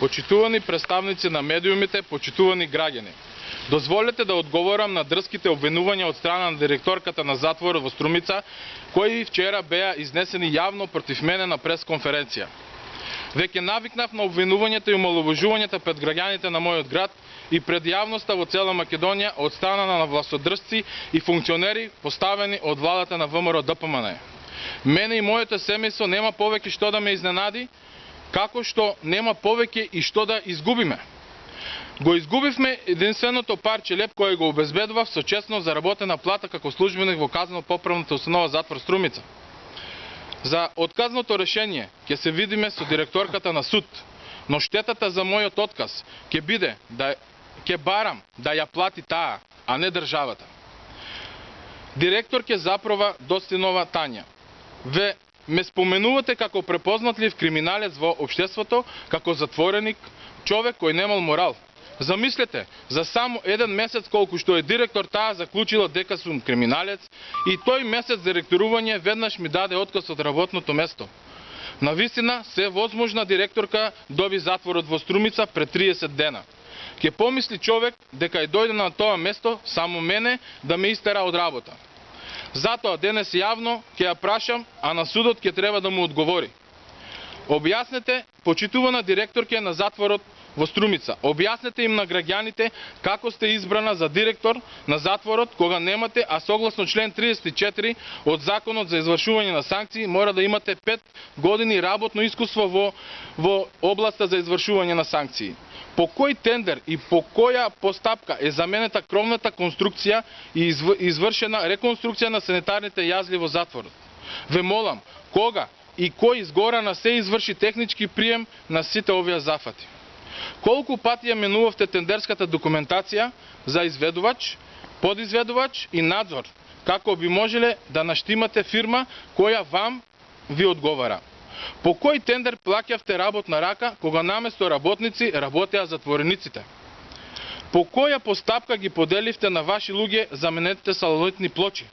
почитувани представници на медиумите, почитувани граѓани. Дозволете да одговорам на дрските обвинувања од страна на директорката на затворот во Струмица, кои вчера беа изнесени јавно против мене на пресконференција. Веќе навикнав на обвинувањата и омаловажувањата пред граѓаните на мојот град и пред јавноста во цела Македонија од страна на властодржци и функционери поставени од владата на ВМРО ДПМН. Мене и моето семејство нема повеќе што да ме изненади, како што нема повеќе и што да изгубиме. Го изгубивме единственото парче леп кој го обезбедував со честно заработена плата како службеник во казнено-поправната установа затвор Струмица. За отказното решение ќе се видиме со директорката на суд, но штетата за мојот отказ ќе биде ќе барам да ја плати таа, а не државата. Директорке Запрова Достинова Тања, ве ме споменувате како препознатлив криминалец во општеството, како затвореник, човек кој немал морал. Замислете, за само еден месец колку што е директор, таа заклучила дека сум криминалец и тој месец директорување веднаш ми даде отказ од работното место. Навистина, се возможна директорка доби затворот во Струмица пред 30 дена. Ке помисли човек дека е дојде на тоа место само мене да ме истера од работа. Затоа денес јавно ќе ја прашам, а на судот ќе треба да му одговори. Објаснете, почитувана директорке на затворот во Струмица, објаснете им на граѓаните како сте избрана за директор на затворот кога немате, а согласно член 34 од Законот за извршување на санкции мора да имате 5 години работно искуство во областа за извршување на санкции. По кој тендер и по која постапка е заменета кровната конструкција и извршена реконструкција на санитарните јазли во затворот? Ве молам, кога и кој изгора на се изврши технички прием на сите овие зафати? Колку пати ја менувавте тендерската документација за изведувач, подизведувач и надзор, како би можеле да наштимате фирма која вам ви одговара? По кој тендер плаќавте работна рака, кога наместо работници работеа затворениците? По која постапка ги поделивте на ваши луѓе заменетите салонитни плочи?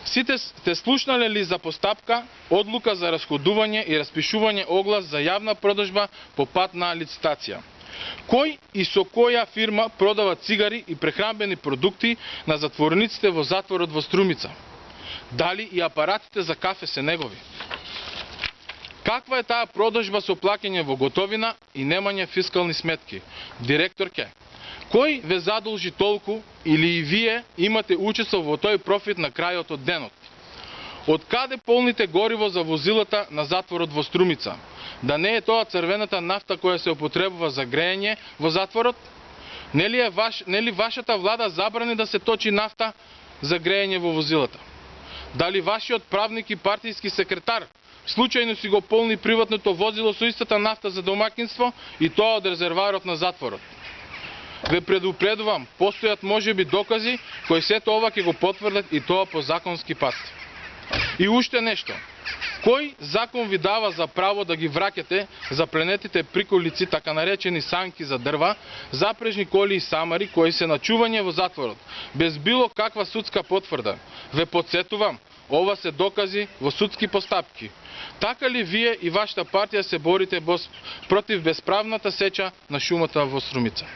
Сите сте слушнале ли за постапка, одлука за расходување и распишување оглас за јавна продажба по пат на лицитација? Кој и со која фирма продава цигари и прехранбени продукти на затворениците во затворот во Струмица? Дали и апаратите за кафе се негови? Каква е таа продажба со плаќање во готовина и немање фискални сметки? Директорке, кој ве задолжи толку или и вие имате учество во тој профит на крајот од денот? Од каде полните гориво за возилата на затворот во Струмица? Да не е тоа црвената нафта која се употребува за грејење во затворот? Нели вашата влада забрани да се точи нафта за грејење во возилата? Дали вашиот правник и партијски секретар случајно си го полни приватното возило со истата нафта за домакинство и тоа од резерварот на затворот? Ве предупредувам, постојат можеби докази кои сето ова ќе го потврдат и тоа по законски пат. И уште нешто. Кој закон ви дава за право да ги враќате запленетите приколици, така наречени санки за дрва, запрежни коли и самари кои се на чување во затворот, без било каква судска потврда? Ве потсетувам, ова се докази во судски постапки. Така ли вие и вашата партија се борите против бесправната сеча на шумата во Струмица?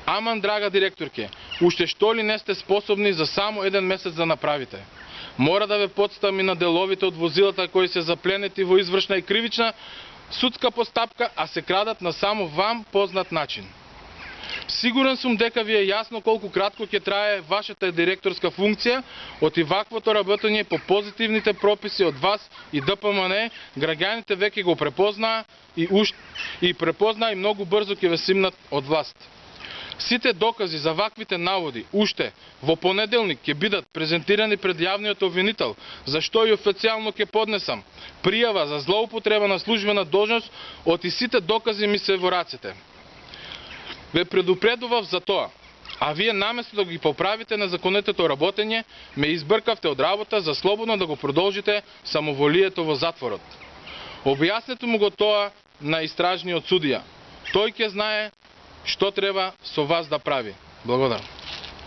Аман, драга директорке, уште што ли не сте способни за само еден месец да направите? Мора да ве подстам и на деловите од возилата кои се запленети во извршна и кривична судска постапка, а се крадат на само вам познат начин. Сигурен сум дека ви е јасно колку кратко ќе трае вашата директорска функција, од ваквото работење по позитивните прописи од вас и ДПМН, граѓаните веќе го препознаа и препознаа и многу брзо ќе ве симнат од власт. Сите докази за ваквите наводи уште во понеделник ќе бидат презентирани пред јавниот обвинител, за што и официјално ќе поднесам пријава за злоупотреба на службена должност, од и сите докази ми се во рацете. Ве предупредував за тоа, а вие наместо да ги поправите незаконитото работење, ме избркавте од работа за слободно да го продолжите самоволието во затворот. Објаснете му го тоа на истражниот судија. Тој ќе знае што треба со вас да прави. Благодарам.